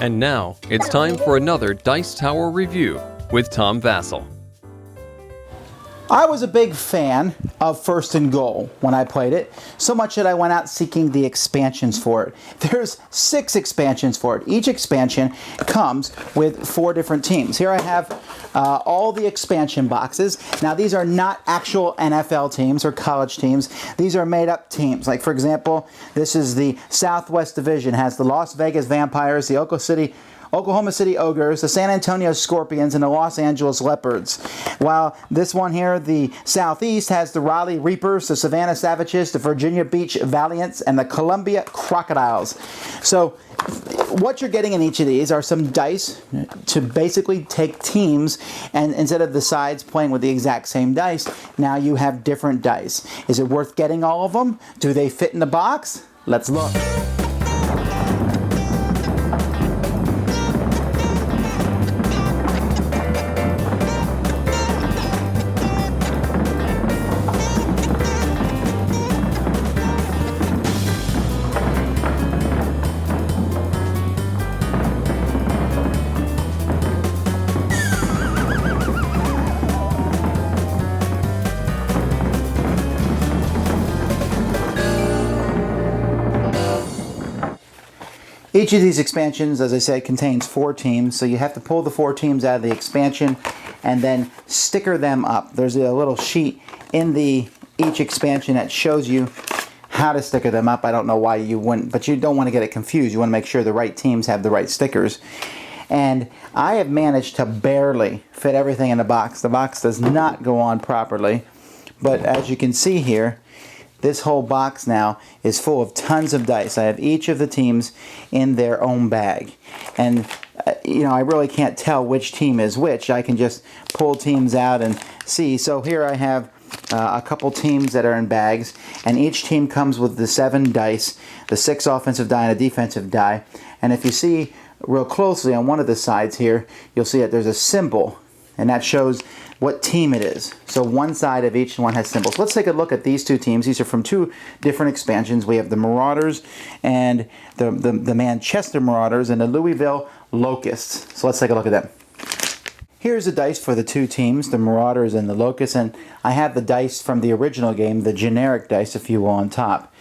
And now, it's time for another Dice Tower review with Tom Vasel. I was a big fan of First and Goal when I played it, so much that I went out seeking the expansions for it. There's 6 expansions for it. Each expansion comes with 4 different teams. Here I have all the expansion boxes. Now these are not actual NFL teams or college teams. These are made up teams. Like for example, this is the Southwest Division. It has the Las Vegas Vampires, the Oklahoma City Ogres, the San Antonio Scorpions, and the Los Angeles Leopards. While this one here, the Southeast, has the Raleigh Reapers, the Savannah Savages, the Virginia Beach Valiants, and the Columbia Crocodiles. So what you're getting in each of these are some dice to basically take teams, and instead of the sides playing with the exact same dice, now you have different dice. Is it worth getting all of them? Do they fit in the box? Let's look. Each of these expansions, as I said, contains 4 teams, so you have to pull the 4 teams out of the expansion and then sticker them up. There's a little sheet in each expansion that shows you how to sticker them up. I don't know why you wouldn't, but you don't want to get it confused. You want to make sure the right teams have the right stickers. And I have managed to barely fit everything in the box. The box does not go on properly, but as you can see here, this whole box now is full of tons of dice. I have each of the teams in their own bag. And, I really can't tell which team is which. I can just pull teams out and see. So here I have a couple teams that are in bags. And each team comes with the 7 dice, the 6 offensive die and a defensive die. And if you see real closely on one of the sides here, you'll see that there's a symbol. And that shows what team it is. So one side of each one has symbols. Let's take a look at these 2 teams. These are from 2 different expansions. We have the Marauders and the Manchester Marauders and the Louisville Locusts. So let's take a look at them. Here's the dice for the 2 teams, the Marauders and the Locusts, and I have the dice from the original game, the generic dice, if you will, on top.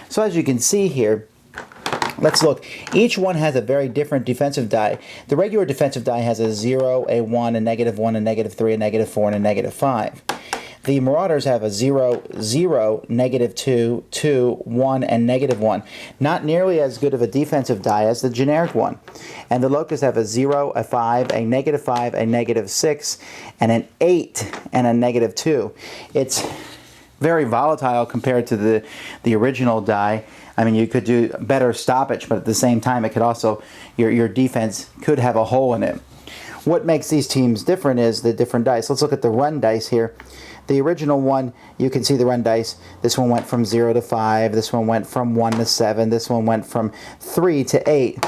So as you can see here, let's look. Each one has a very different defensive die. The regular defensive die has a 0, a 1, a -1, a -3, a -4, and a -5. The Marauders have a 0, 0, -2, 2, 1, and -1. Not nearly as good of a defensive die as the generic one. And the Locusts have a 0, a 5, a -5, a -6, and an 8, and a -2. It's very volatile compared to the original die. I mean, you could do better stoppage, but at the same time, it could also, your defense could have a hole in it. What makes these teams different is the different dice. Let's look at the run dice here. The original one, you can see the run dice. This one went from 0 to 5. This one went from 1 to 7. This one went from 3 to 8.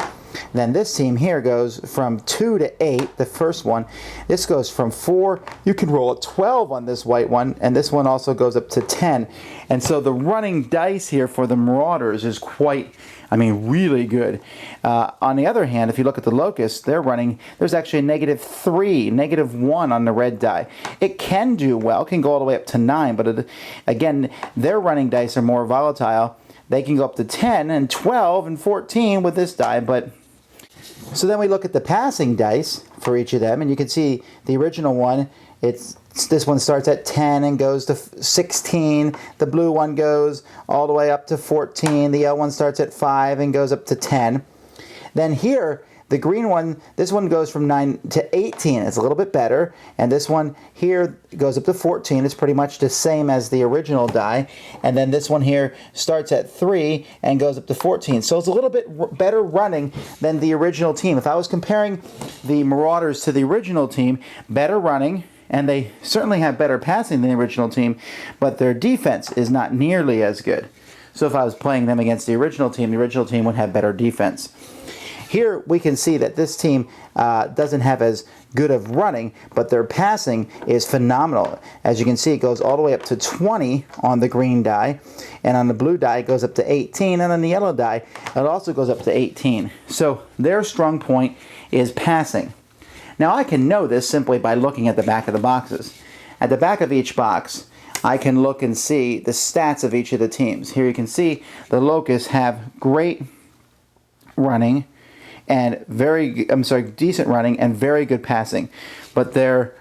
Then this team here goes from 2 to 8, the first one. This goes from 4, you can roll a 12 on this white one, and this one also goes up to 10. And so the running dice here for the Marauders is quite, really good. On the other hand, if you look at the Locusts, they're running, there's actually a -3, -1 on the red die. It can do well, can go all the way up to 9, but again, their running dice are more volatile. They can go up to 10 and 12 and 14 with this die, but so then we look at the passing dice for each of them, and you can see the original one, this one starts at 10 and goes to 16. The blue one goes all the way up to 14. The yellow one starts at 5 and goes up to 10. Then here, the green one, this one goes from 9 to 18. It's a little bit better. And this one here goes up to 14. It's pretty much the same as the original die. And then this one here starts at 3 and goes up to 14. So it's a little bit better running than the original team. If I was comparing the Marauders to the original team, better running, and they certainly have better passing than the original team, but their defense is not nearly as good. So if I was playing them against the original team would have better defense. Here we can see that this team doesn't have as good of running, but their passing is phenomenal. As you can see, it goes all the way up to 20 on the green die, and on the blue die it goes up to 18, and on the yellow die it also goes up to 18. So their strong point is passing. Now I can know this simply by looking at the back of the boxes. At the back of each box, I can look and see the stats of each of the teams. Here you can see the Locusts have great running and decent running and very good passing, but their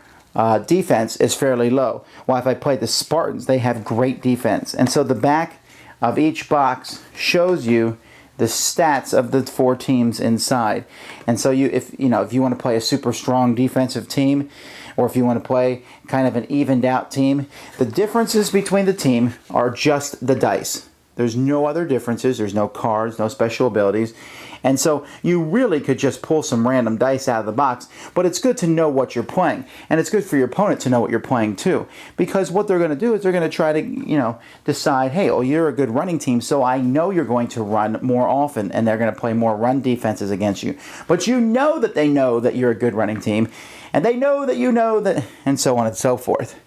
defense is fairly low. While if I play the Spartans, they have great defense. And so the back of each box shows you the stats of the 4 teams inside. And so if you want to play a super strong defensive team, or if you want to play kind of an evened out team, the differences between the team are just the dice. There's no other differences. There's no cards, no special abilities. And so you really could just pull some random dice out of the box, but it's good to know what you're playing. And it's good for your opponent to know what you're playing too. Because what they're going to do is they're going to try to, decide, hey, oh, you're a good running team, so I know you're going to run more often, and they're going to play more run defenses against you. But you know that they know that you're a good running team, and they know that you know that, and so on and so forth.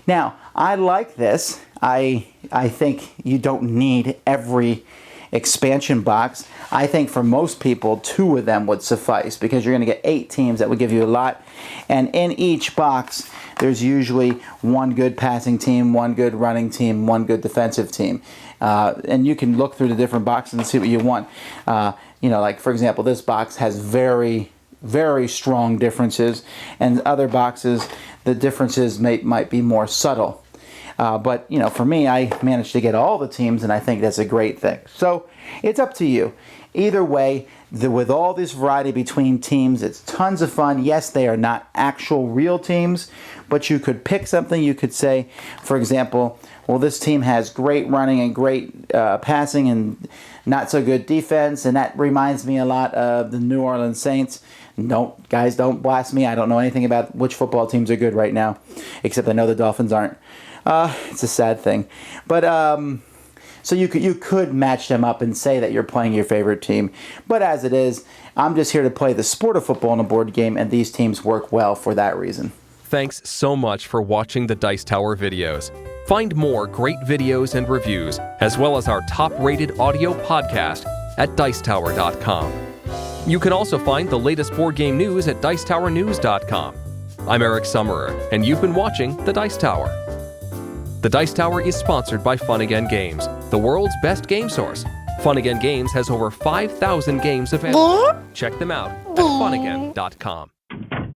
Now, I like this. I think you don't need every expansion box. I think for most people, 2 of them would suffice, because you're going to get 8 teams. That would give you a lot. And in each box, there's usually 1 good passing team, 1 good running team, 1 good defensive team. And you can look through the different boxes and see what you want. Like for example, this box has very, very strong differences, and other boxes, the differences might be more subtle. But for me, I managed to get all the teams, and I think that's a great thing. So it's up to you. Either way, with all this variety between teams, it's tons of fun. Yes, they are not actual real teams, but you could pick something. You could say, for example, well, this team has great running and great passing and not so good defense, and that reminds me a lot of the New Orleans Saints. Guys, don't blast me. I don't know anything about which football teams are good right now, except I know the Dolphins aren't. It's a sad thing. But so you could match them up and say that you're playing your favorite team. But as it is, I'm just here to play the sport of football in a board game, and these teams work well for that reason. Thanks so much for watching the Dice Tower videos. Find more great videos and reviews, as well as our top-rated audio podcast at Dicetower.com. You can also find the latest board game news at Dicetowernews.com. I'm Eric Summerer, and you've been watching The Dice Tower. The Dice Tower is sponsored by Fun Again Games, the world's best game source. Fun Again Games has over 5,000 games available. Check them out at funagain.com.